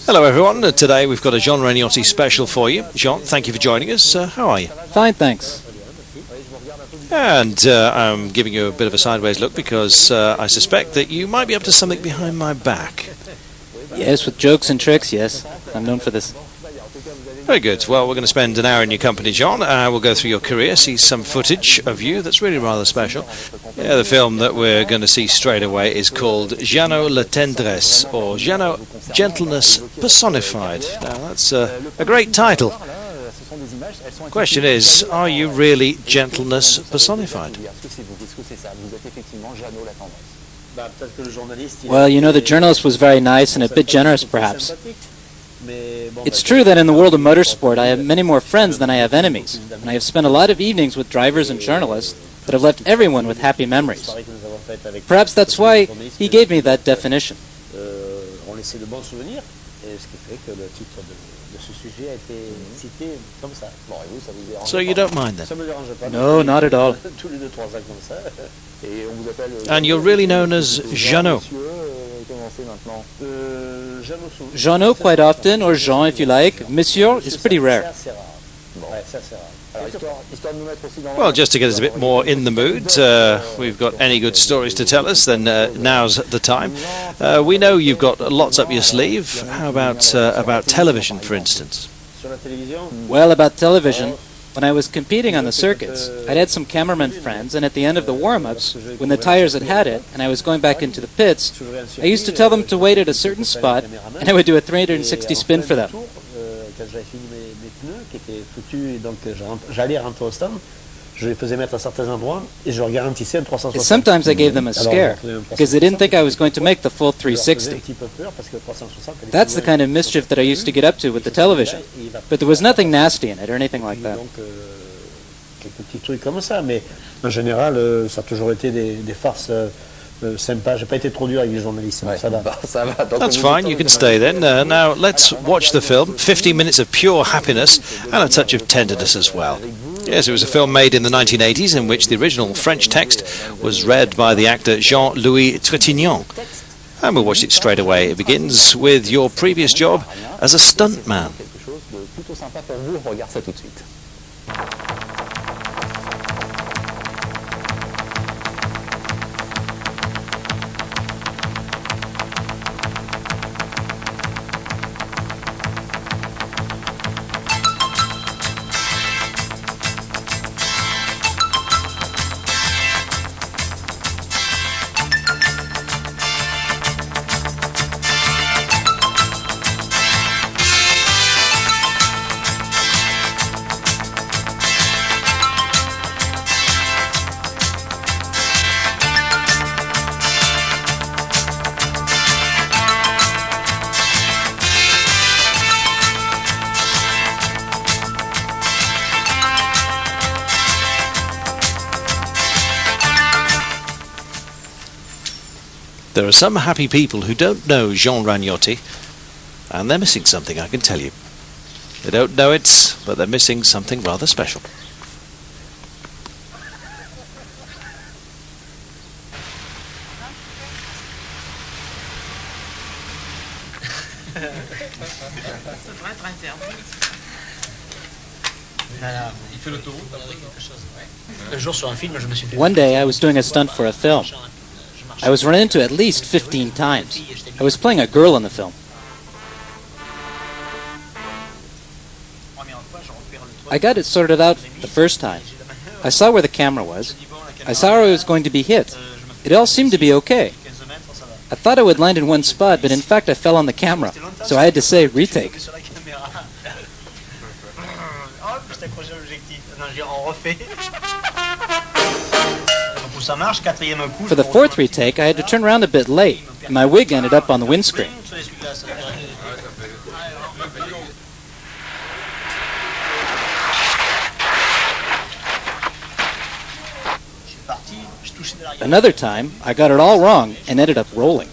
Hello everyone, today we've got a Jean Renault special for you. Jean, thank you for joining us. How are you? Fine, thanks. And I'm giving you a bit of a sideways look because I suspect that you might be up to something behind my back. Yes, with jokes and tricks, yes. I'm known for this. Very good. Well, we're going to spend an hour in your company, John. We'll go through your career, see some footage of you that's really rather special. The film that we're going to see straight away is called Jeannot la Tendresse, or Jeannot, Gentleness Personified. Now, that's a great title. Question is, are you really gentleness personified? Well, you know, the journalist was very nice and a bit generous, perhaps. It's true that in the world of motorsport I have many more friends than I have enemies, and I have spent a lot of evenings with drivers and journalists that have left everyone with happy memories. Perhaps that's why he gave me that definition. So you don't mind then? No, not at all. And you're really known as Jeannot? Jeannot quite often, or Jean if you like. Monsieur is pretty rare. Well, just to get us a bit more in the mood, we've got any good stories to tell us, then now's the time. We know you've got lots up your sleeve. How about television, for instance? Well, about television, when I was competing on the circuits, I'd had some cameraman friends, and at the end of the warm-ups, when the tires had it, and I was going back into the pits, I used to tell them to wait at a certain spot, and I would do a 360 spin for them. Sometimes I gave them a scare, because they didn't think I was going to make the full 360. That's the kind of mischief that I used to get up to with the television. But there was nothing nasty in it or anything like that. That's fine, you can stay then. Now let's watch the film. 50 minutes of pure happiness and a touch of tenderness as well. Yes, it was a film made in the 1980s in which the original French text was read by the actor Jean-Louis Trintignant. And we'll watch it straight away. It begins with your previous job as a stuntman. There are some happy people who don't know Jean Renault, and they're missing something, I can tell you. They don't know it, but they're missing something rather special. One day I was doing a stunt for a film. I was run into at least 15 times. I was playing a girl in the film. I got it sorted out the first time. I saw where the camera was. I saw where I was going to be hit. It all seemed to be okay. I thought I would land in one spot, but in fact I fell on the camera. So I had to say, retake. For the fourth retake, I had to turn around a bit late, and my wig ended up on the windscreen. Another time, I got it all wrong and ended up rolling.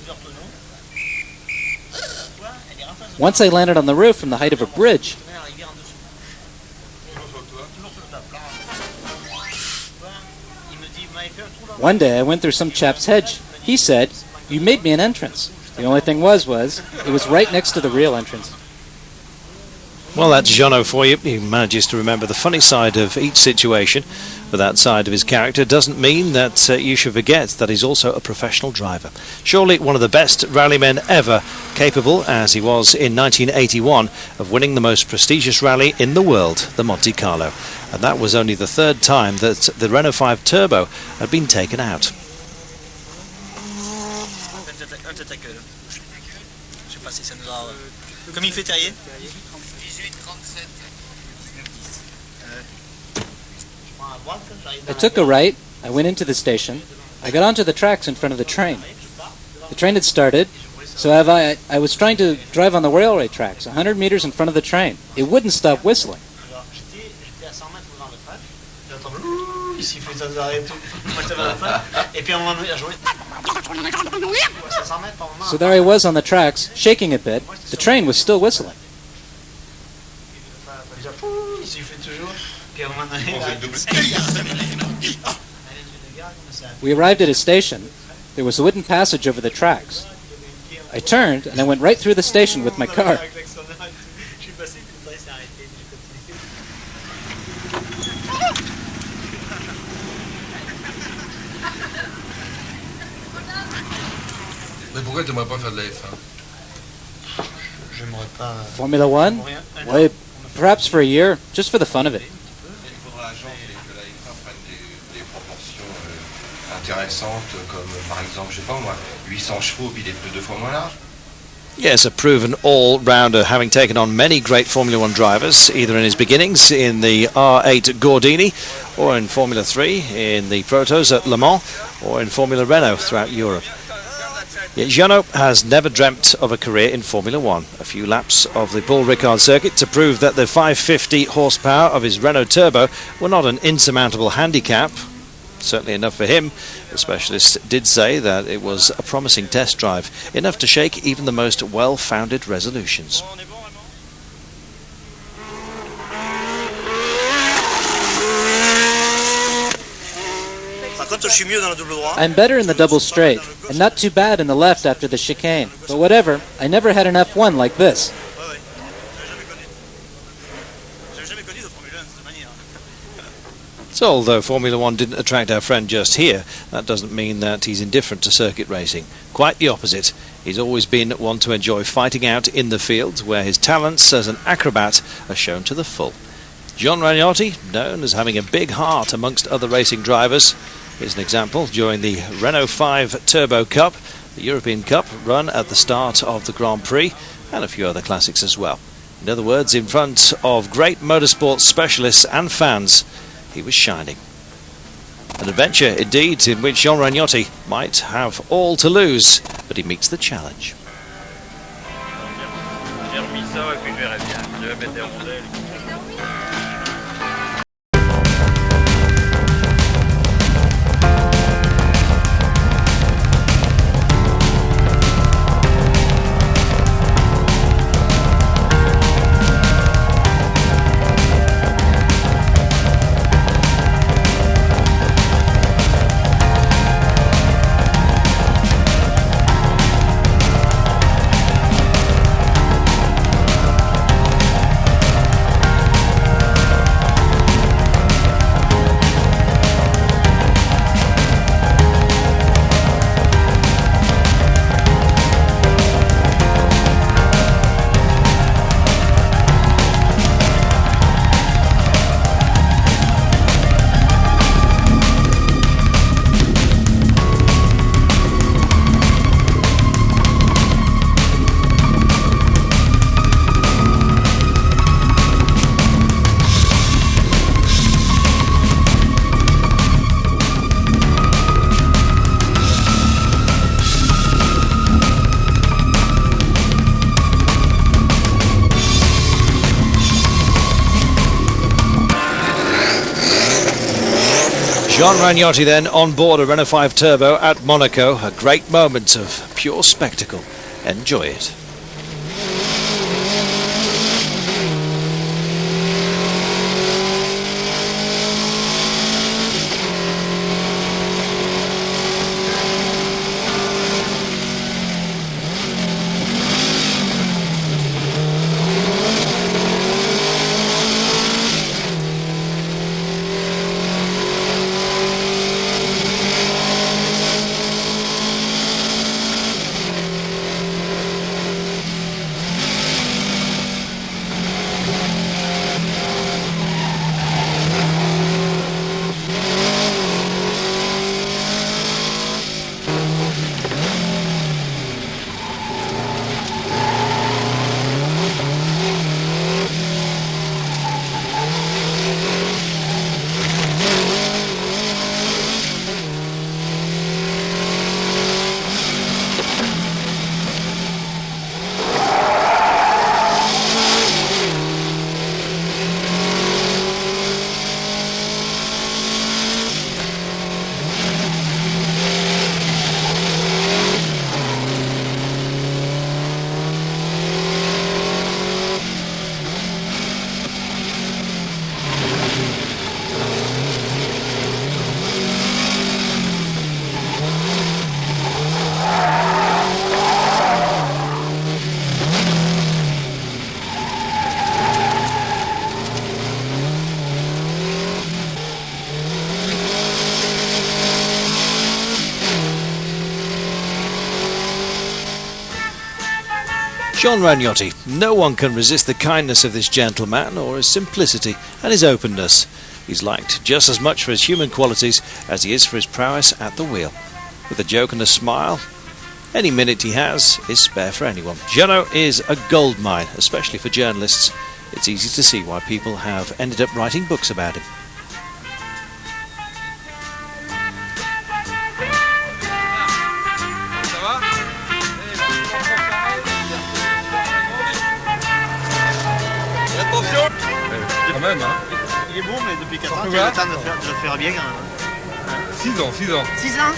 Once I landed on the roof from the height of a bridge. One day I went through some chap's hedge. He said, "You made me an entrance." The only thing was it was right next to the real entrance. Well, that's Jeannot for you. He manages to remember the funny side of each situation, but that side of his character doesn't mean that you should forget that he's also a professional driver. Surely one of the best rallymen ever, capable, as he was in 1981, of winning the most prestigious rally in the world, the Monte Carlo. And that was only the third time that the Renault 5 Turbo had been taken out. I took a right, I went into the station, I got onto the tracks in front of the train. The train had started, so I was trying to drive on the railway tracks, 100 meters in front of the train. It wouldn't stop whistling. So there I was on the tracks, shaking a bit. The train was still whistling. We arrived at a station. There was a wooden passage over the tracks. I turned and I went right through the station with my car. Formula One? Well, perhaps for a year, just for the fun of it. Yes, a proven all-rounder, having taken on many great Formula One drivers, either in his beginnings in the R8 Gordini, or in Formula 3 in the Protos at Le Mans, or in Formula Renault throughout Europe. Yet Jeannot has never dreamt of a career in Formula One. A few laps of the Paul Ricard circuit to prove that the 550 horsepower of his Renault Turbo were not an insurmountable handicap. Certainly enough for him. The specialist did say that it was a promising test drive, enough to shake even the most well-founded resolutions. I'm better in the double straight, and not too bad in the left after the chicane. But whatever, I never had an F1 like this. So although Formula One didn't attract our friend just here, that doesn't mean that he's indifferent to circuit racing. Quite the opposite. He's always been one to enjoy fighting out in the field, where his talents as an acrobat are shown to the full. John Ragnotti, known as having a big heart amongst other racing drivers. Here's an example during the Renault 5 Turbo Cup, the European Cup run at the start of the Grand Prix, and a few other classics as well. In other words, in front of great motorsport specialists and fans, he was shining. An adventure, indeed, in which Jean Ragnotti might have all to lose, but he meets the challenge. Jean Ragnotti then on board a Renault 5 Turbo at Monaco. A great moment of pure spectacle. Enjoy it. Jean Ragnotti. No one can resist the kindness of this gentleman, or his simplicity and his openness. He's liked just as much for his human qualities as he is for his prowess at the wheel. With a joke and a smile, any minute he has is spare for anyone. Jeannot is a goldmine, especially for journalists. It's easy to see why people have ended up writing books about him. Quand même, hein. Il est bon, mais depuis 4 ans, tu as le temps de le faire bien quand même. 6 ans, 6 ans. 6 ans.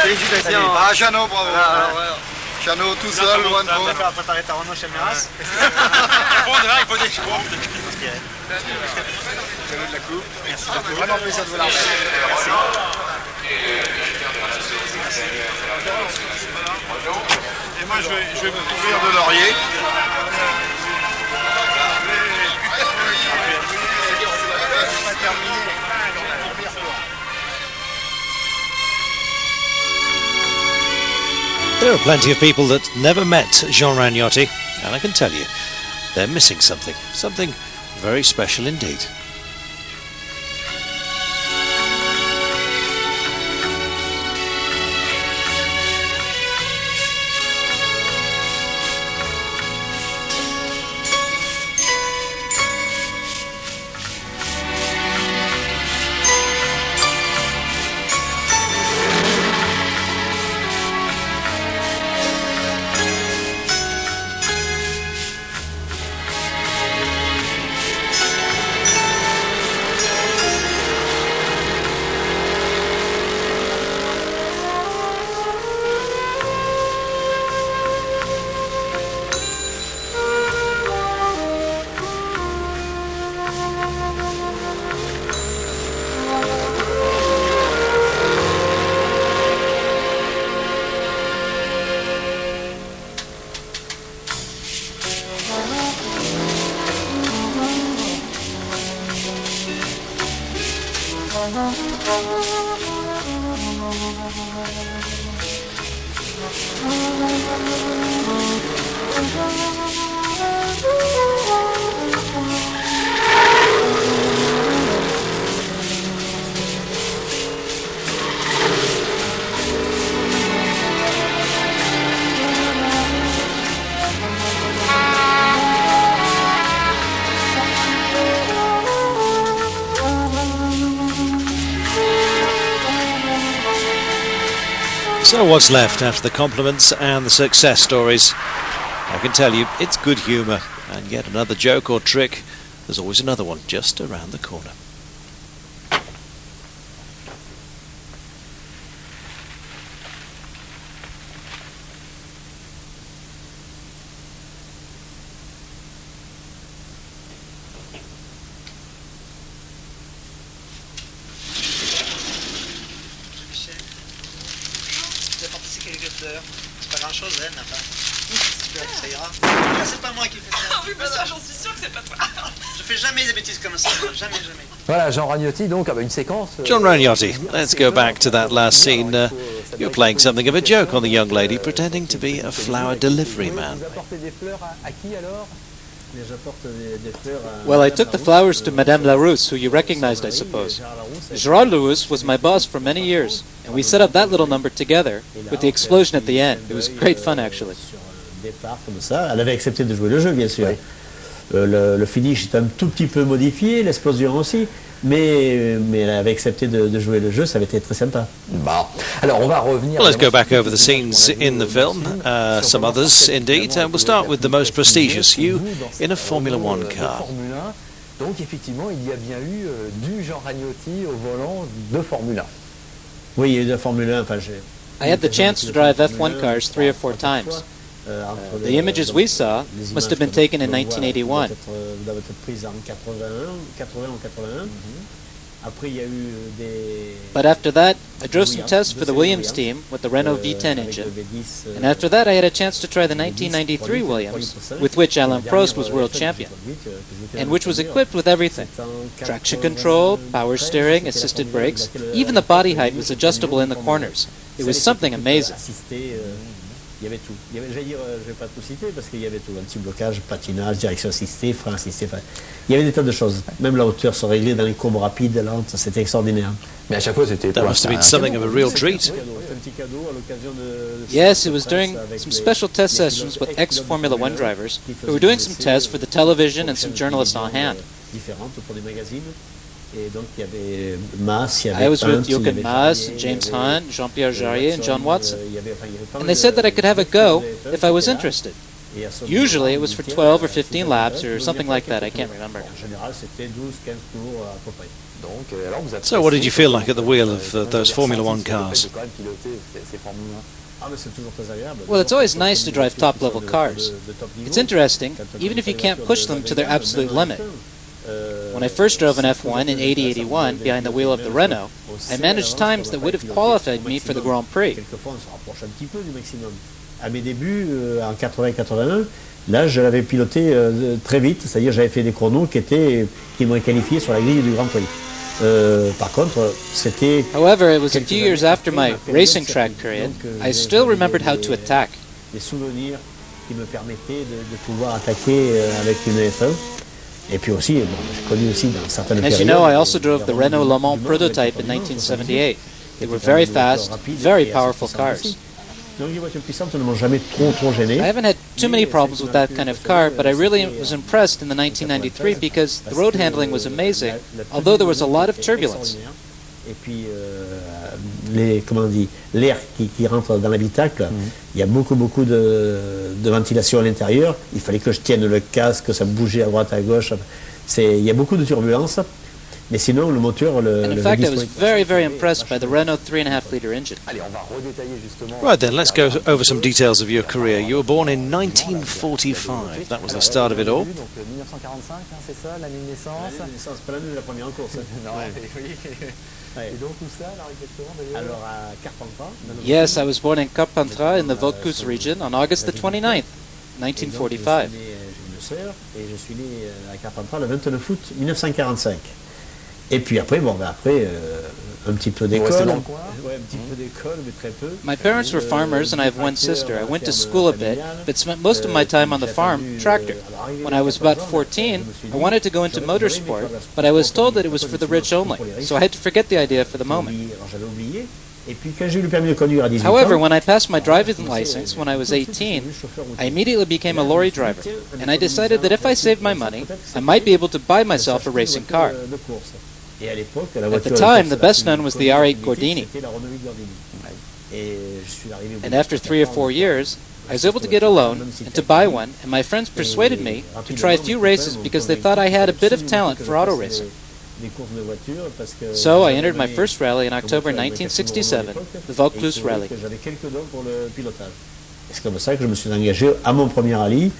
Félicitations. Ah, Jeannot, bravo. Jeannot tout seul, loin de vous. Tu vas préparer ta Renault chez Meras. Il faut des chevaux. Jeannot de la coupe. Merci beaucoup. Vraiment plaisir de vous la remettre. Merci. Et moi, je vais vous couvrir de laurier. There are plenty of people that never met Jean Ragnotti, and I can tell you, they're missing something very special indeed. So what's left after the compliments and the success stories? I can tell you, it's good humour, and yet another joke or trick, there's always another one just around the corner. C'est pas grand chose, hein, enfin. Ça ira. C'est pas moi qui fais ça. Oui, mais ça, j'en suis sûr que c'est pas toi. Je fais jamais des bêtises comme ça. Jamais. Voilà, Jean Ragnotti, donc, une séquence. John Ragnotti, let's go back to that last scene. You're playing something of a joke on the young lady, pretending to be a flower delivery man. Well, I took the flowers to Madame Larousse, who you recognized, I suppose. Gerard Larousse was my boss for many years, and we set up that little number together, with the explosion at the end. It was great fun, actually. Elle avait accepté de jouer le jeu, bien sûr. Le finish est un tout petit peu modifié, l'explosion aussi, mais elle avait accepté de jouer le jeu, ça avait été très sympa. Bon. Alors, on va revenir... Well, let's go back over the scenes in the film, some others indeed, and we'll start with the most prestigious, you in a Formula One car. Donc, effectivement, il y a bien eu du Jean Ragnotti au volant de Formule 1. Oui, il y a eu de la Formule 1, enfin I had the chance to drive F1 cars 3 or 4 times. The images we saw must have been taken in 1981. But after that, I drove some tests for the Williams team with the Renault V10 engine. And after that, I had a chance to try the 1993 Williams, with which Alain Prost was world champion, and which was equipped with everything. Traction control, power steering, assisted brakes, even the body height was adjustable in the corners. It was something amazing. Il y avait tout. J'allais dire, je ne vais pas tout citer parce qu'il y avait tout. Anti-blocage, patinage, direction assistée, frein assisté. Il y avait des tas de choses. Même la hauteur se réglait dans les courbes rapides, lentes. C'était extraordinaire. Mais à chaque fois, c'était... That must have been something of a real treat. Yes, it was during some special test sessions with ex-Formula One drivers who were doing some tests for the television and some journalists on hand. I was with Jochen Maas, James Hunt, Jean-Pierre Jarier, and John Watson. And they said that I could have a go if I was interested. Usually it was for 12 or 15 laps or something like that, I can't remember. So what did you feel like at the wheel of those Formula One cars? Well, it's always nice to drive top-level cars. It's interesting, even if you can't push them to their absolute limit. When I first drove an F1 in 80-81 behind the wheel of the Renault, I managed times that would have qualified me for the Grand Prix. À mes débuts, en 80-81, là, je l'avais piloté très vite, c'est-à-dire j'avais fait des chronos qui m'ont qualifié sur la grille du Grand Prix. Par contre, c'était... However, it was a few years after my racing track period, I still remembered how to attack. Des souvenirs qui me permettaient de pouvoir attaquer avec une F1. Et puis aussi, bon, j'ai connu aussi dans certaines périodes. As you know, I also drove the Renault Le Mans prototype in 1978. They were very fast, very powerful cars. Donc les voitures puissantes ne m'ont jamais trop gêné. I haven't had too many problems with that kind of car, but I really was impressed in the 1993 because the road handling was amazing, although there was a lot of turbulence. Et puis l'air qui rentre dans l'habitacle, il y a beaucoup de ventilation à l'intérieur. Il fallait que je tienne le casque, ça bougeait à droite à gauche. Il y a beaucoup de turbulences. Mais sinon, le moteur... In fact, I was very impressed by the Renault 3.5-litre engine. Right then, let's go over some details of your career. You were born in 1945. That was the start of it all. Yes, I was born in Carpentras in the Vaucluse region on August the 29th, 1945. Et je suis né à Carpentras le 29 août 1945. Et puis après, un petit peu d'école. restez dans le coin? Ouais, un petit peu d'école, mais très peu. My parents were farmers and I have one sister. I went to school a bit, but spent most of my time on the farm, tractor. When I was about 14, I wanted to go into motorsport, but I was told that it was for the rich only, so I had to forget the idea for the moment. Alors j'avais oublié. Et puis quand j'ai eu le permis de conduire à 18 However, ans, when I passed my driving license when I was 18, I immediately became a lorry driver, and I decided that if I saved my money, I might be able to buy myself a racing car. de course. Et à l'époque, la At voiture the time, the best known was the R8 Gordini, C'était la Renault Gordini. Et je suis arrivé au bout and de after 3 or 4 years, I was able to get a loan and to buy one, and my friends persuaded me to try a few races because they thought I had a bit of talent for auto racing. des courses de voitures parce que So I entered my first rally in October 1967, the Vaucluse Rally. J'avais quelques dons pour le pilotage. Et c'est comme ça que je me suis engagé à mon premier rallye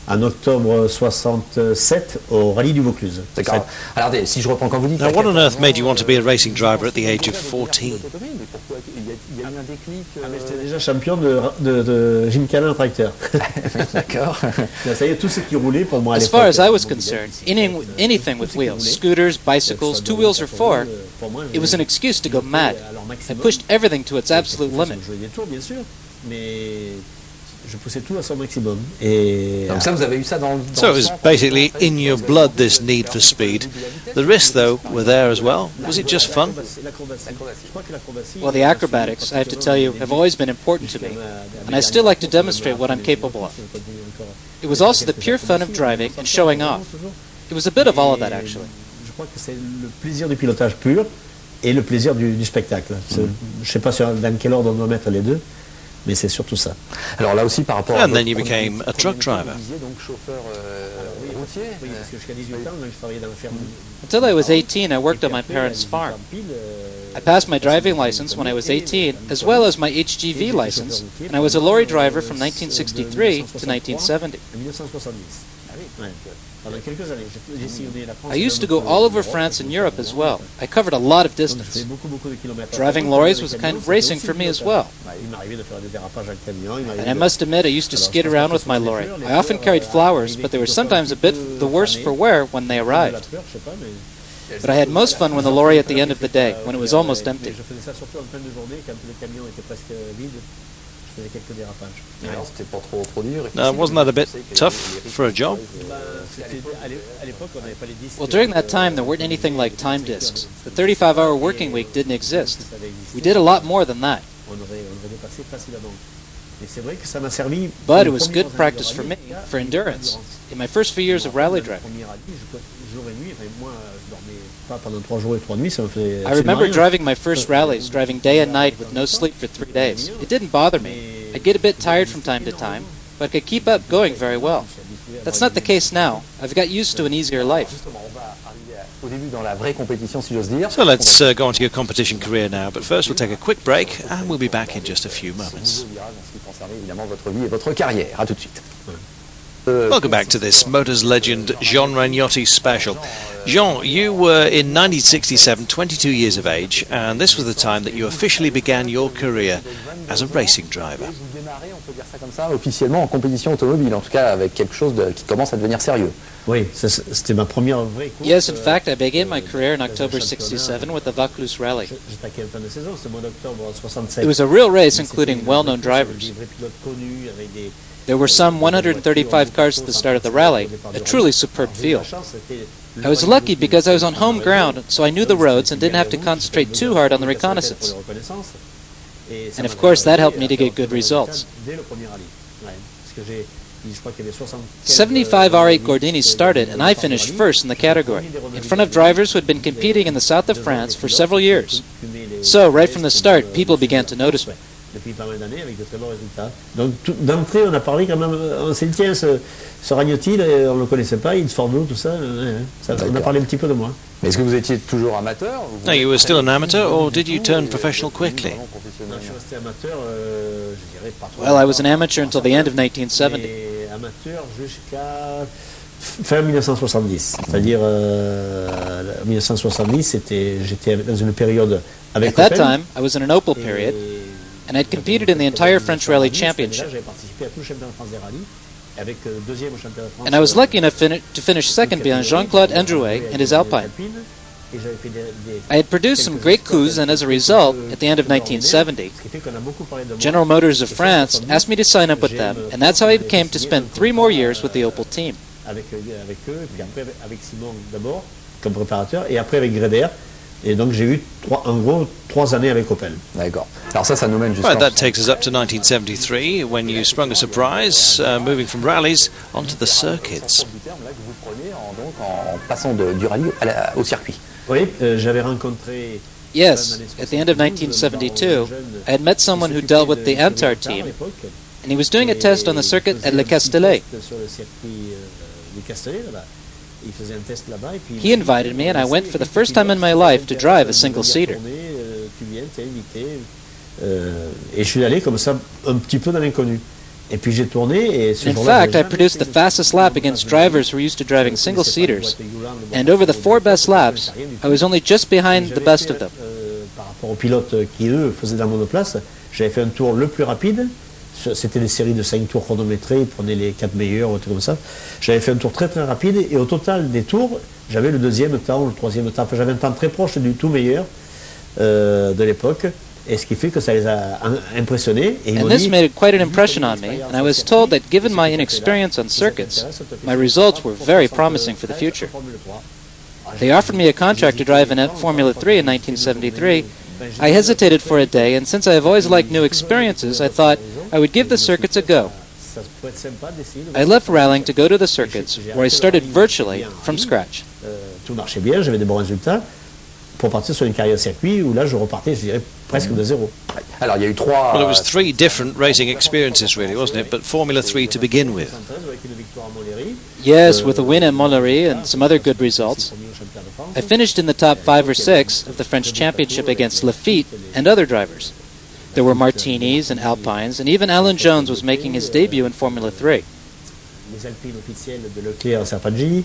en octobre 67 au rallye du Vaucluse. D'accord. Alors, attendez, si je reprends quand vous dites... Now, what on earth made you want to be a racing driver at the age of 14? Mais pourquoi il y a eu un déclic J'étais déjà champion de gymkhana en tracteur. D'accord. Ça y est, tout ce qui roulait pour moi à As l'époque. far as I was concerned, anything with wheels, scooters, bicycles, 2 wheels or 4, it was an excuse to go mad. I pushed everything to its absolute limit. Je jouais des tours, bien sûr, mais je poussais tout à son maximum. Et Donc ça, vous avez eu ça dans So it le was sang, basically in your blood, this need for speed. The risks, though, were there as well. Was it just fun? l'acrobatie. Je crois que l'acrobatie. Well, the acrobatics, I have to tell you, have always been important to me, and I still like to demonstrate what I'm capable of. It was also the pure fun of driving and showing off. It was a bit of all of that, actually. Je crois que c'est le plaisir du pilotage pur et le plaisir du spectacle. Je ne sais pas dans quel ordre on doit mettre les deux, mais c'est surtout ça. Alors là aussi, par rapport And à then you became a truck driver. Vous disiez donc chauffeur routier. Oui, parce que jusqu'à 18 ans, je travaillais dans la ferme. Until I was 18, I worked on my parents' farm. I passed my driving license when I was 18, as well as my HGV license, and I was a lorry driver from 1963 to 1970. En 1970. Ouais. Pendant quelques années, j'ai sillonné la France. I used to go all over France and Europe as well. I covered a lot of Donc, je distance. faisais beaucoup de kilomètres. Driving lorries was a kind of racing for me as well. Il m'arrivait de faire des dérapages avec camion. il And m'arrivait I de- must admit, I used to skid around with my lorry. I often carried flowers, but they were sometimes a bit the worse for wear when they de la arrived. peur, je sais pas, mais But I had most fun when the lorry at the end of the day, when it was almost mais empty. je faisais ça surtout en fin de journée, quand le camion était presque vide. Je faisais quelques dérapages. Alors, c'était pas trop dur. Now, wasn't that a bit tough for a job? À l'époque, on n'avait pas les disques. Well, during that time, there weren't anything like time discs. The 35-hour working week didn't exist. We did a lot more than that. On aurait dépassé facilement. Et c'est vrai que ça m'a servi. But it was good practice for me, for endurance. In my first few years of rally driving, Premier rallye, jour et nuit. Enfin, moi, je dormais pas pendant 3 jours et 3 nuits. Ça me fait. I remember driving my first rallies, driving day and night with no sleep for 3 days. It didn't bother me. I'd get a bit tired from time to time, but I could keep up going very well. That's not the case now. I've got used to an easier life. Justement, on va arriver au début dans la vraie compétition, si j'ose dire. So let's go on to your competition career now. But first, we'll take a quick break, and we'll be back in just a few moments. Dans ce qui concerne évidemment votre vie et votre carrière. À tout de suite. Welcome back to this Motors Legend Jean Ragnotti special. Jean, you were in 1967 22 years of age, and this was the time that you officially began your career as a racing driver. Vous démarrez, on peut dire ça comme ça, officiellement en compétition automobile, en tout cas avec quelque chose qui commence à devenir sérieux. Oui, c'était ma première vraie course. Yes, in fact, I began my career in October 67 with the Vaucluse Rally. J'attaquais en fin de saison, c'était le mois d'octobre 67. It was a real race, including well-known drivers. Des vrais pilotes connus, avec des. There were some 135 cars at the start of the rally, a truly superb field. I was lucky because I was on home ground, so I knew the roads and didn't have to concentrate too hard on the reconnaissance. And of course, that helped me to get good results. 75 R8 Gordinis started, and I finished first in the category, in front of drivers who had been competing in the south of France for several years. So, right from the start, people began to notice me. Depuis pas mal d'années avec de très bons résultats. Donc d'entrée, on a parlé quand même, on s'est dit tiens, ce Ragnotti, on ne le connaissait pas, il Forno, tout ça, on a parlé un petit peu de moi. Mais est-ce que vous étiez toujours amateur Now, you were still an amateur, or did you turn professional quickly? Non, je suis resté amateur, je dirais pas trop. Well, I was an amateur until the end of 1970. Et amateur jusqu'à fin 1970. C'est-à-dire, 1970, j'étais dans une période avec At that Opel. time, I was in an Opel period, and I'd competed in the entire French Rally Championship. J'avais participé à tout le championnat de France des rallyes, avec deuxième au championnat de France. And I was lucky enough to finish second behind Jean-Claude Androuet and his Alpine. I had produced some great coups, and as a result, at the end of 1970, General Motors of France asked me to sign up with them, and that's how I came to spend 3 more years with the Opel team. Avec eux, puis après avec Simon d'abord, comme préparateur, et après avec Greder. Et donc j'ai eu en gros 3 années avec Opel. D'accord. Alors ça nous mène jusqu'à... Right, that takes us up to 1973, when you sprung a surprise, moving from rallies onto the circuits. En passant du rallye au circuit. Oui, j'avais rencontré... Yes, at the end of 1972, I had met someone who dealt with the Antar team, and he was doing a test on the circuit at Le Castellet. He invited me, and I went for the first time in my life to drive a single-seater. Et je suis allé comme ça un petit peu dans l'inconnu. Et puis j'ai tourné et ce In jour-là, fact, I produced the fastest lap against drivers who were used to driving single-seaters, and over the 4 best laps, I was only just behind the best of them. Par rapport aux pilotes qui, eux, faisaient de la monoplace, j'avais fait un tour le plus rapide. C'était des séries de 5 tours chronométrés, ils prenaient les 4 meilleurs, ou tout comme ça. J'avais fait un tour très très rapide, et au total des tours, j'avais le 2e temps, le 3e temps. Enfin, j'avais un temps très proche du tout meilleur de l'époque, et ce qui fait que ça les a impressionnés. Et And this made quite an impression on me, and I was told that given my inexperience on circuits, my results were very promising for the future. They offered me a contract to drive in Formula 3 in 1973. I hesitated for a day, and since I have always liked new experiences, I thought I would give the circuits a go. I left rallying to go to the circuits, where I started virtually from scratch. Tout marchait bien, j'avais des bons résultats pour partir sur une carrière circuit où là je repartais, je dirais, presque de zéro. Alors il y a eu 3... Well, it was 3 different racing experiences, really, wasn't it? But Formula 3 to begin with. Yes, with a win at Montlhéry and some other good results. I finished in the top 5 or 6 of the French Championship against Lafitte and other drivers. There were Martinis and Alpines, and even Alan Jones was making his debut in Formula 3. Les Alpines officielles de Leclerc Serpaggi,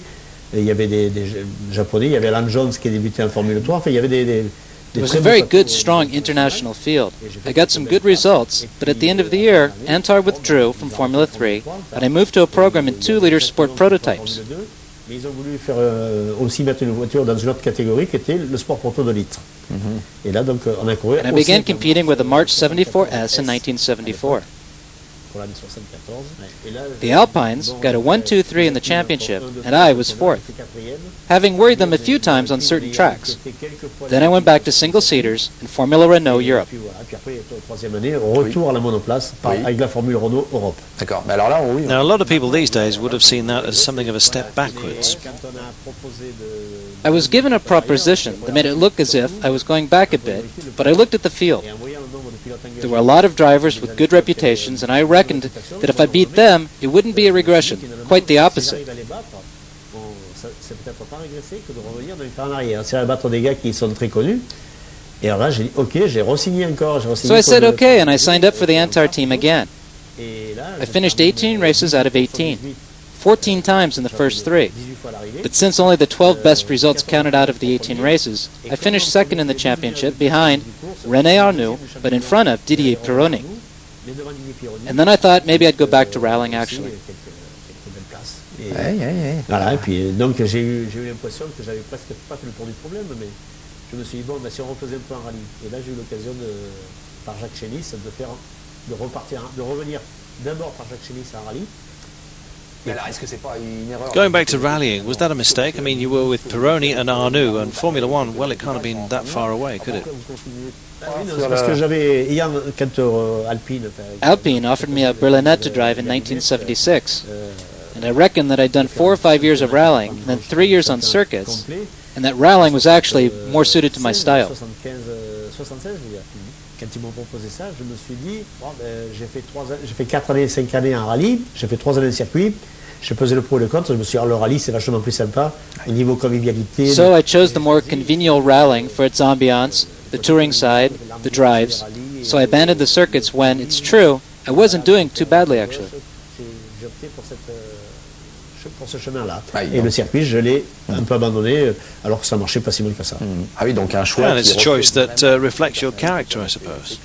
il y avait des Japonais, il y avait Alan Jones qui débutait en Formule 3, enfin il y avait des It was a very good, strong international field. I got some good results, but at the end of the year, Antar withdrew from Formula 3, and I moved to a program in 2-liter sport prototypes. Mais ils ont voulu faire aussi mettre une voiture dans une autre catégorie qui était le sport proto de litre. Et là, donc, on a couru. And I began competing with a March 74S in 1974. The Alpines got a 1-2-3 in the championship, and I was 4th, having worried them a few times on certain tracks. Then I went back to single-seaters in Formula Renault Europe. Retour à la monoplace avec la Formule Renault Europe. D'accord. Mais alors là, oui. Now, a lot of people these days would have seen that as something of a step backwards. I was given a proposition that made it look as if I was going back a bit, but I looked at the field. There were a lot of drivers with good reputations, and I reckoned that if I beat them, it wouldn't be a regression, quite the opposite. C'est à battre des gars qui sont très connus. Et alors là, j'ai dit, ok, j'ai re-signé encore. So I said okay, and I signed up for the Antar team again. I finished 18 races out of 18, 14 times in the first 3. But since only the 12 best results counted out of the 18 races, I finished second in the championship behind René Arnoux, but in front of Didier Pironi. And then I thought maybe I'd go back to rallying actually. Voilà, et puis donc j'ai eu l'impression que j'avais presque pas fait le tour du problème, mais je me suis dit, bon, ben, si on refaisait un peu en rallye. Et là, j'ai eu l'occasion, par Jacques Chénis, de revenir d'abord par Jacques Chénis en rallye. Going back to rallying, was that a mistake? I mean, you were with Pironi and Arnoux, and Formula 1, well, it can't have been that far away, could it? Parce que j'avais, quand Alpine offered me a Berlinette to drive in 1976, and I reckoned that I'd done 4 or 5 years of rallying, and then 3 years on circuits, and that rallying was actually more suited to my style. Quand ils m'ont proposé ça, je me suis dit, bon, j'ai fait 4 années, 5 années en rallye, j'ai fait 3 années de circuit, j'ai pesé le pour et le contre, je me suis dit, le rallye c'est vachement plus sympa, au niveau convivialité. So I chose the more congenial rallying for its ambiance, the touring side, the drives, so I abandoned the circuits when, it's true, I wasn't doing too badly actually. J'ai opté pour ce chemin-là. Et le circuit, je l'ai un peu abandonné, alors que ça marchait pas si mal que ça. Ah oui, donc un choix. And it's a choice that reflects your character, I suppose.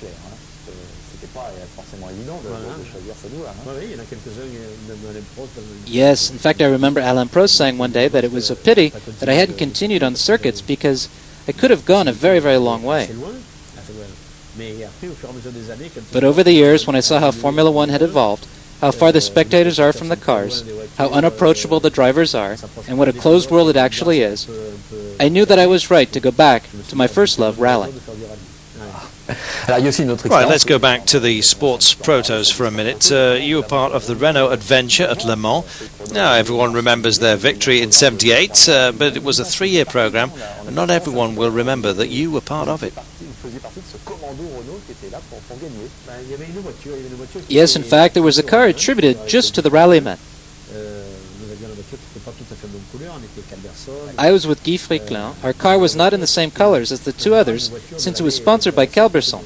Yes, in fact I remember Alain Prost saying one day that it was a pity that I hadn't continued on circuits because I could have gone a very, very long way. But over the years, when I saw how Formula One had evolved, how far the spectators are from the cars, how unapproachable the drivers are, and what a closed world it actually is, I knew that I was right to go back to my first love, rally. Right, let's go back to the sports protos for a minute. You were part of the Renault adventure at Le Mans. Now, everyone remembers their victory in '78, but it was a 3-year program, and not everyone will remember that you were part of it. Yes, in fact, there was a car attributed just to the rallymen. I was with Guy Fricklin. Our car was not in the same colors as the two others, since it was sponsored by Calberson.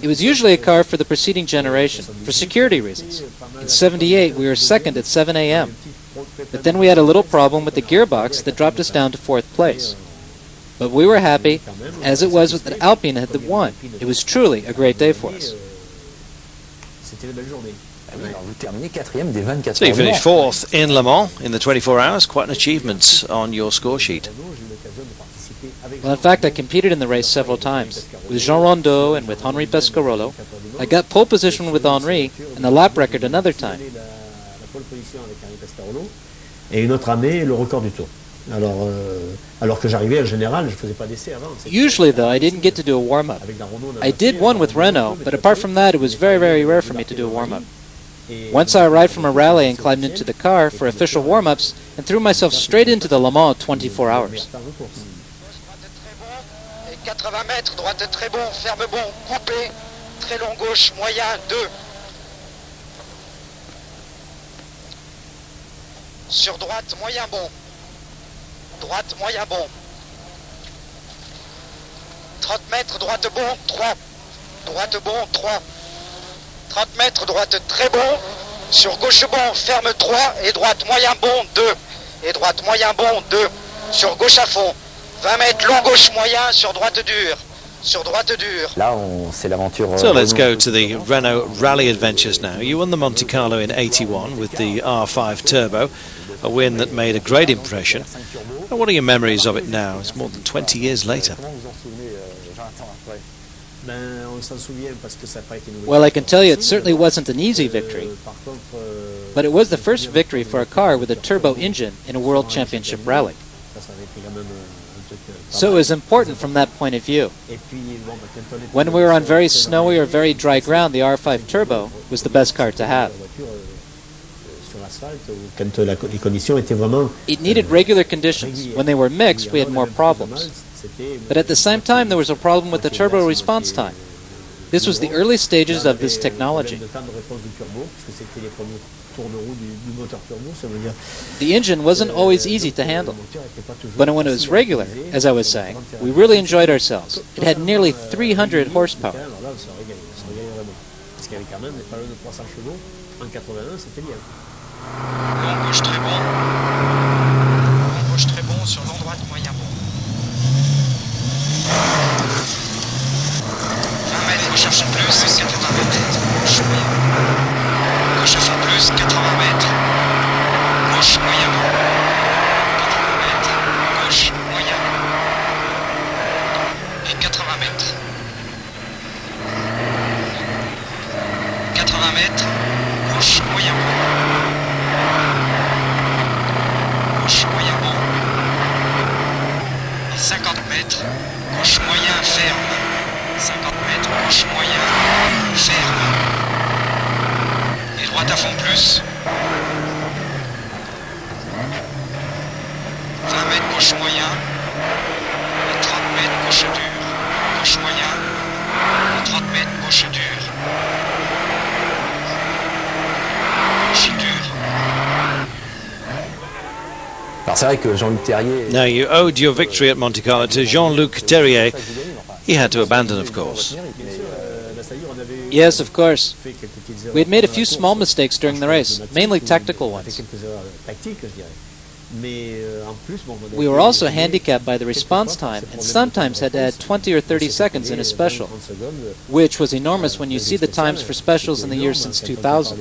It was usually a car for the preceding generation, for security reasons. In '78, we were second at 7 a.m. But then we had a little problem with the gearbox that dropped us down to 4th place. But we were happy, as it was that Alpine had won. It was truly a great day for us. So you finished 4th in Le Mans in the 24 hours. Quite an achievement on your score sheet. Well, in fact, I competed in the race several times. With Jean Rondeau and with Henri Pescarolo. I got pole position with Henri and the lap record another time. Et une autre année, le record du tour. Alors que j'arrivais en général, je faisais pas d'essai avant. Usually, though, I didn't get to do a warm-up. I did one with Renault, but apart from that, it was very, very rare for me to do a warm-up. Once I arrived from a rally and climbed into the car for official warm-ups and threw myself straight into the Le Mans 24 hours. 80 mètres, droite très bon, ferme bon, coupé, très long gauche, moyen, 2. Sur droite, moyen bon. Droite, moyen bon. 30 mètres, droite bon, 3. Droite bon, 3. 30 mètres, droite très bon. Sur gauche bon, ferme 3. Et droite moyen bon, 2. Et droite moyen bon, 2. Sur gauche à fond. 20 mètres, long gauche moyen, sur droite dure. Sur droite dure. Là, c'est l'aventure. So let's go to the Renault Rally Adventures now. You won the Monte Carlo in '81 with the R5 Turbo, a win that made a great impression. And what are your memories of it now? It's more than 20 years later. Well, I can tell you it certainly wasn't an easy victory, but it was the first victory for a car with a turbo engine in a World Championship rally. So it was important from that point of view. When we were on very snowy or very dry ground, the R5 Turbo was the best car to have. It needed regular conditions. When they were mixed, we had more problems. But at the same time, there was a problem with the turbo response time. This was the early stages of this technology. The engine wasn't always easy to handle. But when it was regular, as I was saying, we really enjoyed ourselves. It had nearly 300 horsepower. Long gauche très bon. Long gauche très bon sur long droite moyen bon. 20 mètres, gauche à fond plus, 80 mètres. Gauche moyen. Gauche à fond plus, 80 mètres. Gauche moyen bon. 80 mètres. Gauche moyen. Et 80 mètres. 80 mètres. Gauche moyen bon. Gauche moyen bon. Et 50 mètres, gauche moyen ferme. 50 mètres, gauche moyen ferme. Et droite à fond plus. 20 mètres, gauche moyen. Et 30 mètres, gauche dure. Gauche moyen. Et 30 mètres, gauche dure. Gauche dure. Alors c'est vrai que Jean-Luc Terrier. Now, you owed your victory at Monte Carlo to Jean-Luc Terrier. He had to abandon, of course. Yes, of course. We had made a few small mistakes during the race, mainly tactical ones. We were also handicapped by the response time and sometimes had to add 20 or 30 seconds in a special, which was enormous when you see the times for specials in the years since 2000.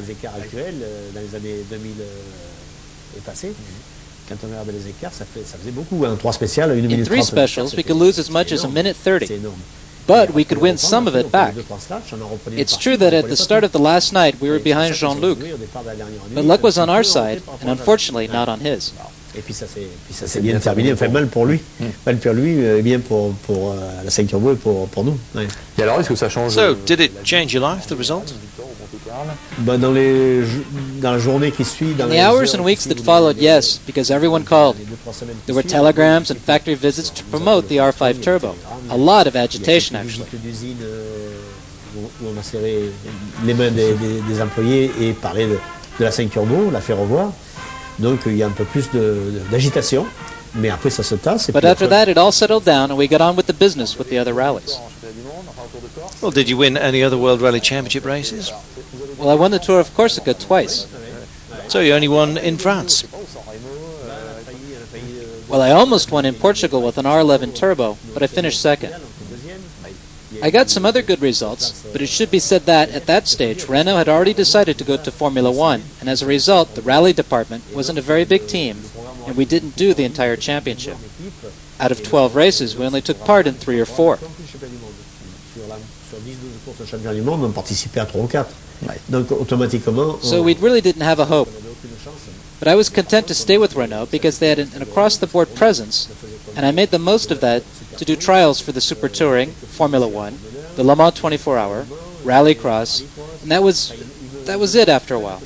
In 3 specials, we could lose as much as a minute 30. But we could win some of it back. It's true that at the start of the last night we were behind Jean-Luc, but luck was on our side, and unfortunately not on his. Et puis ça s'est bien terminé, enfin mal pour lui. Mal pour lui, bien pour la 5 Turbo et pour nous. Ouais. Et alors, est-ce que ça change? So, did it change your life, the result? Dans la journée qui suit, in the hours and weeks that followed, yes, because everyone called. There were telegrams and factory visits to promote the R5 Turbo. A lot of agitation, actually. Où on a serré les mains des employés et parlé de la 5 Turbo, la fait revoir. Donc il y a un peu plus d'agitation, mais après ça se tasse. But after that, it all settled down, and we got on with the business with the other rallies. Well, did you win any other World Rally Championship races? Well, I won the Tour of Corsica twice. So you only won in France? Well, I almost won in Portugal with an R11 Turbo, but I finished second. I got some other good results, but it should be said that, at that stage, Renault had already decided to go to Formula One, and as a result, the rally department wasn't a very big team, and we didn't do the entire championship. Out of 12 races, we only took part in 3 or 4. So we really didn't have a hope. But I was content to stay with Renault because they had an across-the-board presence, and I made the most of that to do trials for the Super Touring, Formula One, the Le Mans 24-hour, Rallycross, and that was it after a while.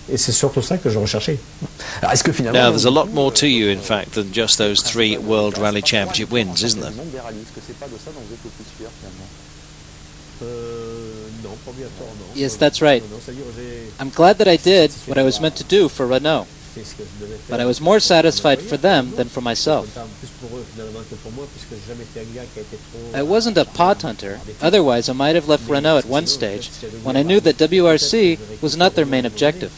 Et c'est surtout ça que je recherchais. Now, there's a lot more to you, in fact, than just those 3 World Rally Championship wins, isn't there? Yes, that's right. I'm glad that I did what I was meant to do for Renault. But I was more satisfied for them than for myself. I wasn't a pot hunter, otherwise I might have left Renault at one stage when I knew that WRC was not their main objective.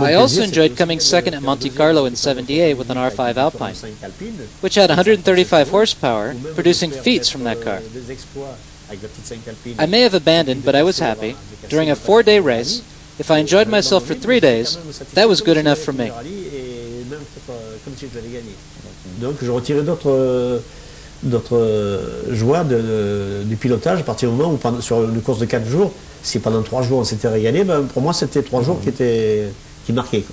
I also enjoyed coming second at Monte Carlo in '78 with an R5 Alpine, which had 135 horsepower, producing feats from that car. I may have abandoned, but I was happy. During a 4-day race, if I enjoyed myself for 3 days, that was good enough for me. Donc je retirais d'autres joies du pilotage à partir du moment où sur une course de 4 jours, si pendant 3 jours on s'était régalé, ben pour moi c'était 3 jours qui marquaient.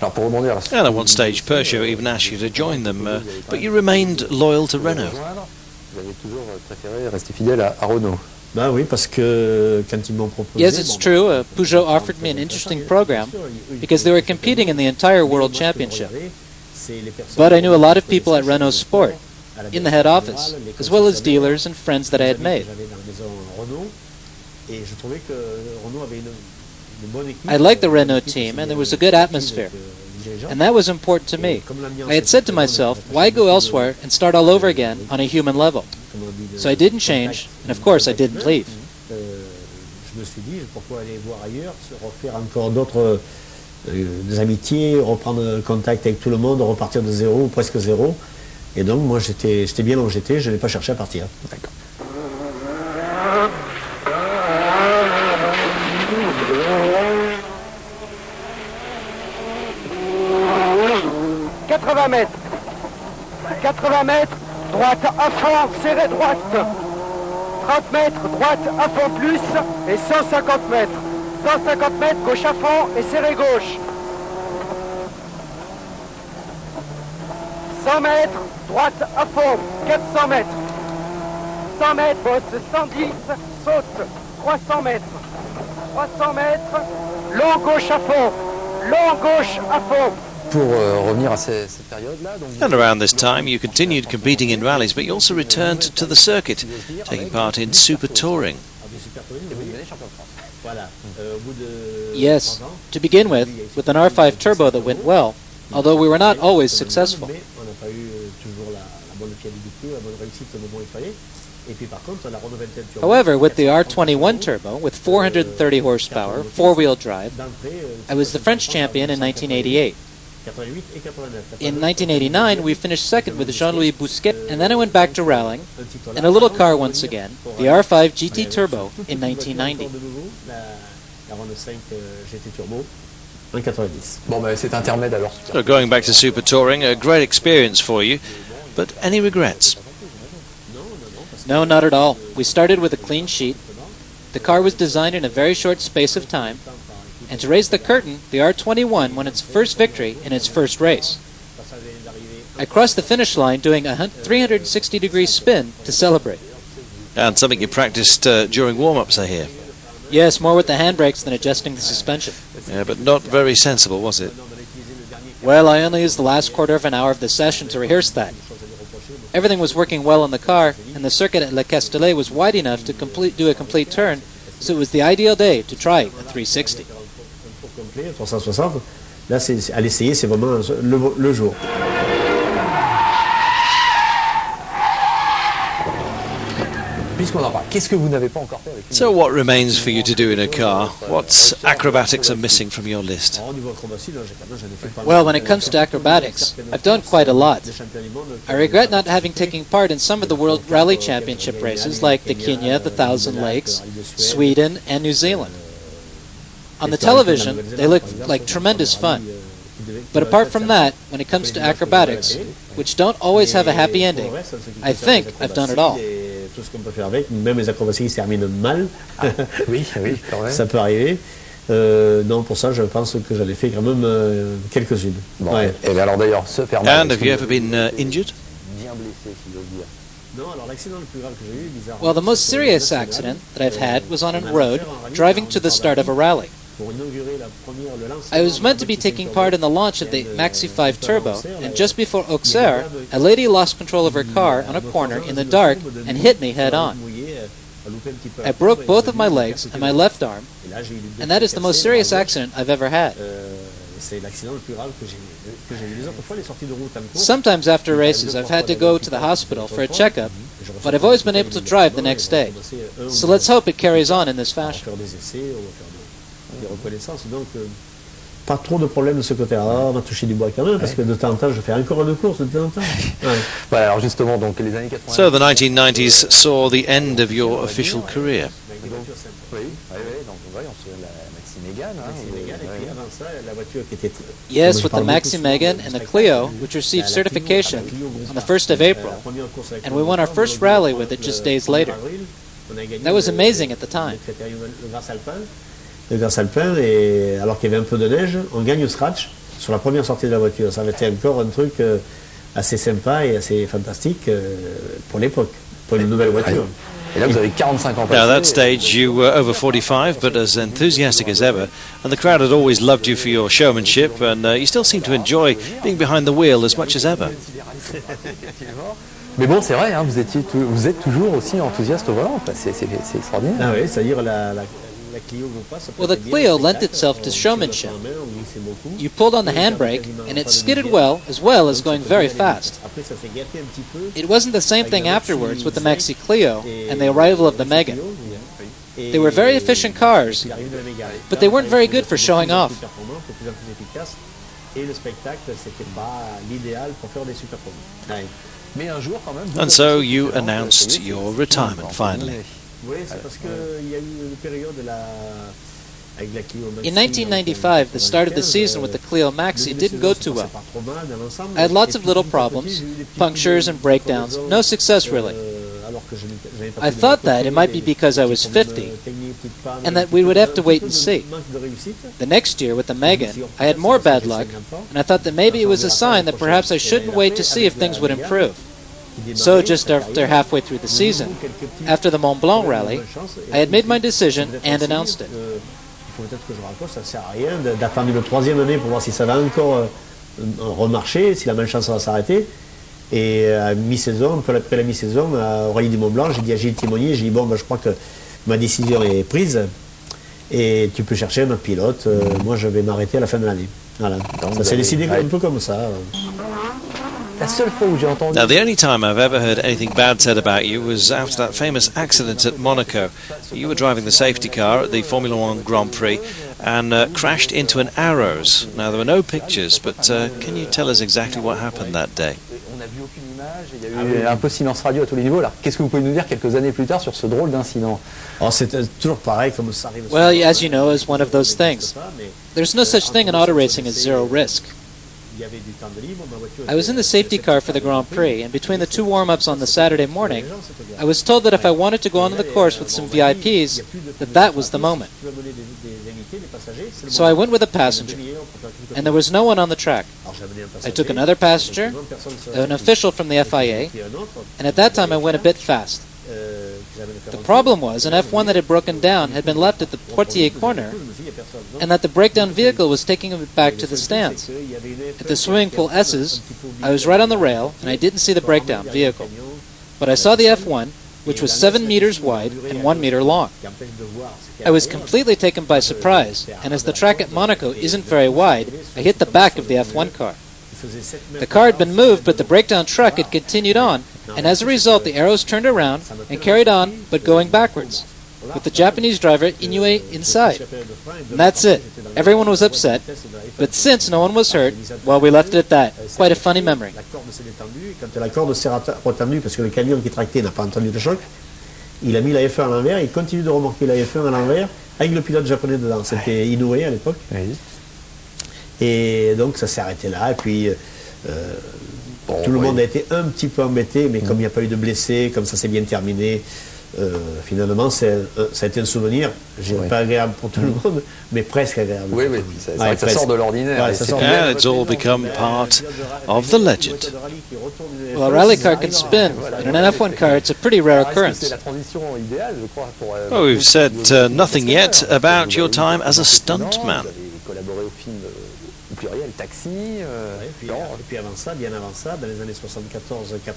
Alors pour rebondir à and at one stage Peugeot even asked you to join them, but you remained loyal to Renault. Vous avez toujours préféré rester fidèle à Renault. Ben oui, parce que quand ils m'ont proposé. Yes, it's true. Peugeot offered me an interesting program because they were competing in the entire World Championship. But I knew a lot of people at Renault Sport, in the head office, as well as dealers and friends that I had made. I liked the Renault team, and there was a good atmosphere. And that was important to me. I had said to myself, why go elsewhere and start all over again on a human level? So I didn't change, and of course I didn't leave. Je me suis dit, pourquoi aller voir ailleurs, se refaire encore d'autres des amitiés, reprendre contact avec tout le monde, repartir de zéro ou presque zéro. Et donc moi j'étais bien là où j'étais, je n'ai pas cherché à partir. D'accord. Mètres. 80 mètres, droite à fond, serré droite. 30 mètres, droite à fond plus et 150 mètres. 150 mètres, gauche à fond et serré gauche. 100 mètres, droite à fond, 400 mètres. 100 mètres, bosse 110, saute, 300 mètres. 300 mètres, long gauche à fond, long gauche à fond. Pour revenir à cette période-là. And around this time, you continued competing in rallies, but you also returned to the circuit, taking part in Super Touring. Yes, to begin with an R5 Turbo that went well, although we were not always successful. However, with the R21 turbo, with 430 horsepower, four-wheel drive, I was the French champion in 1988. In 1989, we finished second with Jean-Louis Bousquet, and then I went back to rallying, in a little car once again, the R5 GT Turbo in 1990. So going back to super touring, a great experience for you, but any regrets? No, not at all. We started with a clean sheet. The car was designed in a very short space of time, and to raise the curtain, the R21 won its first victory in its first race. I crossed the finish line doing a 360-degree spin to celebrate. And something you practiced during warm-ups, I hear. Yes, more with the handbrakes than adjusting the suspension. Yeah, but not very sensible, was it? Well, I only used the last quarter of an hour of the session to rehearse that. Everything was working well in the car, and the circuit at Le Castellet was wide enough to do a complete turn, so it was the ideal day to try a 360. 360, là, à l'essayer, c'est vraiment le jour. So what remains for you to do in a car? What acrobatics are missing from your list? Well, when it comes to acrobatics, I've done quite a lot. I regret not having taken part in some of the World Rally Championship races like the Kenya, the Thousand Lakes, Sweden, and New Zealand. On the television, they look like tremendous fun. But apart from that, when it comes to acrobatics, which don't always have a happy ending, I think I've done it all. Tout ce qu'on peut faire avec, même les acrobaties qui se terminent mal, oui, quand même. Ça peut arriver. Non, pour ça, je pense que j'en ai fait quand même quelques-unes. Bon, ouais. Et alors d'ailleurs, se faire mal. And have you ever been injured? Bien blessé, si j'ose dire. Non, alors l'accident le plus grave que j'ai eu, bizarrement. Well, the most serious accident that I've had was on a road driving to the start of a rally. I was meant to be taking part in the launch of the Maxi 5 Turbo, and just before Auxerre, a lady lost control of her car on a corner in the dark and hit me head on. I broke both of my legs and my left arm, and that is the most serious accident I've ever had. Sometimes after races I've had to go to the hospital for a checkup, but I've always been able to drive the next day. So let's hope it carries on in this fashion. Des reconnaissances, donc pas trop de problèmes de ce côté-là. On va toucher du bois quand même, parce que de temps en temps, je fais encore une course de temps en temps. Ouais. Voilà, alors justement, donc les années 80. So the 1990s saw the end of your official career. Oui, donc on se la Maxi Mégane. Yes, with the Maxi Mégane and the Clio, which received certification on the 1st of April, and we won our first rally with it just days later. That was amazing at the time. Le Grâce Alpin, et alors qu'il y avait un peu de neige, on gagne au scratch sur la première sortie de la voiture. Ça avait été encore un truc assez sympa et assez fantastique pour l'époque, pour une nouvelle voiture. Et là, vous avez 45 ans. Now, at that stage, you were over 45, but as enthusiastic as ever, and the crowd had always loved you for your showmanship, and you still seem to enjoy being behind the wheel as much as ever. Mais bon, c'est vrai, hein, vous êtes toujours aussi enthousiaste au volant. Enfin, c'est extraordinaire. Ah oui, c'est-à-dire Well, the Clio lent itself to showmanship. You pulled on the handbrake, and it skidded well as going very fast. It wasn't the same thing afterwards with the Maxi Clio and the arrival of the Mégane. They were very efficient cars, but they weren't very good for showing off. And so you announced your retirement finally. In 1995, the start of the season with the Clio Maxi didn't go too well. I had lots of little problems, punctures and breakdowns, no success really. I thought that it might be because I was 50, and that we would have to wait and see. The next year with the Mégane, I had more bad luck, and I thought that maybe it was a sign that perhaps I shouldn't wait to see if things would improve. So just after halfway through the season, after the Mont Blanc rally, I had made my decision and announced it. Ça sert à rien d'attendre le troisième année pour voir si ça va encore remarcher, si la malchance va s'arrêter. Et à mi-saison, un peu après la mi-saison, au rallye du Mont Blanc, j'ai dit à Gilles Timonier, j'ai dit bon, je crois que ma décision est prise et tu peux chercher un autre pilote. Moi, je vais m'arrêter à la fin de l'année. Voilà. Ça s'est décidé un peu comme ça. La seule fois où j'ai entendu... Now, the only time I've ever heard anything bad said about you was after that famous accident at Monaco. You were driving the safety car at the Formula One Grand Prix and crashed into an Arrows. Now, there were no pictures, but can you tell us exactly what happened that day? On n'a vu aucune image, il y a eu un peu silence radio à tous les niveaux. Alors, qu'est-ce que vous pouvez nous dire quelques années plus tard sur ce drôle d'incident? C'est toujours pareil comme ça arrive. Well, as you know, it's one of those things. There's no such thing in auto racing as zero risk. I was in the safety car for the Grand Prix, and between the two warm-ups on the Saturday morning, I was told that if I wanted to go onto the course with some VIPs, that was the moment. So I went with a passenger, and there was no one on the track. I took another passenger, an official from the FIA, and at that time I went a bit fast. The problem was an F1 that had broken down had been left at the Portier corner, and that the breakdown vehicle was taking it back to the stands. At the swimming pool S's, I was right on the rail, and I didn't see the breakdown vehicle. But I saw the F1, which was 7 meters wide and 1 meter long. I was completely taken by surprise, and as the track at Monaco isn't very wide, I hit the back of the F1 car. The car had been moved, but the breakdown truck had continued on, and as a result the Arrows turned around and carried on, but going backwards, with the Japanese driver Inoue inside. And that's it. Everyone was upset, but since no one was hurt, well, we left it at that. Quite a funny memory. Quand la corde s'est retendue parce que le camion qui tractait n'a pas entendu le choc, il a mis la F1 à l'envers, il continue de remorquer la F1 à l'envers avec le pilote japonais dedans. C'était Inoue à l'époque. Et donc ça s'est arrêté là, et puis tout le monde a été un petit peu embêté, mais comme il n'y a pas eu de blessés, comme ça s'est bien terminé, finalement ça a été un souvenir, pas agréable pour tout le monde, mais presque agréable. Oui, c'est vrai que ça sort de l'ordinaire. Yeah, it's all become part of the legend. Well, a rally car can spin. In an F1 car, it's a pretty rare occurrence. Well, we've said nothing yet about your time as a stuntman.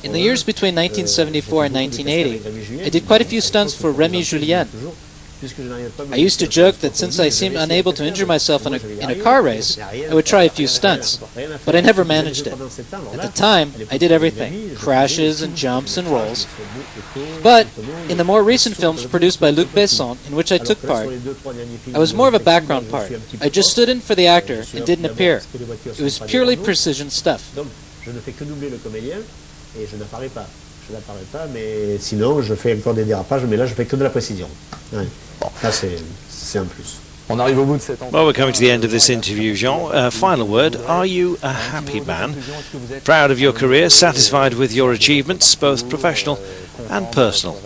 In the years between 1974 and 1980, I did quite a few stunts for Remy Julien. I used to joke that since I seemed unable to injure myself in a car race, I would try a few stunts, but I never managed it. At the time, I did everything, crashes and jumps and rolls. But in the more recent films produced by Luc Besson, in which I took part, I was more of a background part. I just stood in for the actor and didn't appear. It was purely precision stuff. Je n'apparais pas, mais sinon je fais encore des dérapages, mais là je fais que de la précision. Ouais. Là c'est un plus. On arrive au bout de cette entrevue. Well, we're coming to the end of this interview, Jean. Final word, are you a happy man? Proud of your career, satisfied with your achievements, both professional and personal?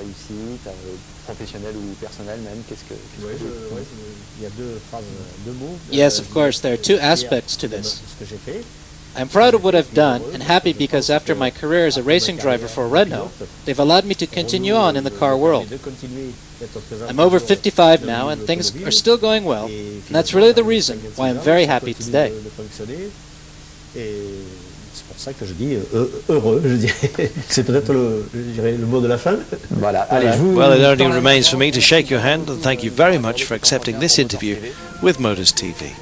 Yes, of course, there are two aspects to this. I'm proud of what I've done and happy because after my career as a racing driver for Renault, they've allowed me to continue on in the car world. I'm over 55 now and things are still going well, and that's really the reason why I'm very happy today. C'est pour ça que je dis heureux, je dirais. C'est peut-être le mot de la fin. Voilà. Allez, well, it only remains for me to shake your hand and thank you very much for accepting this interview with Motors TV.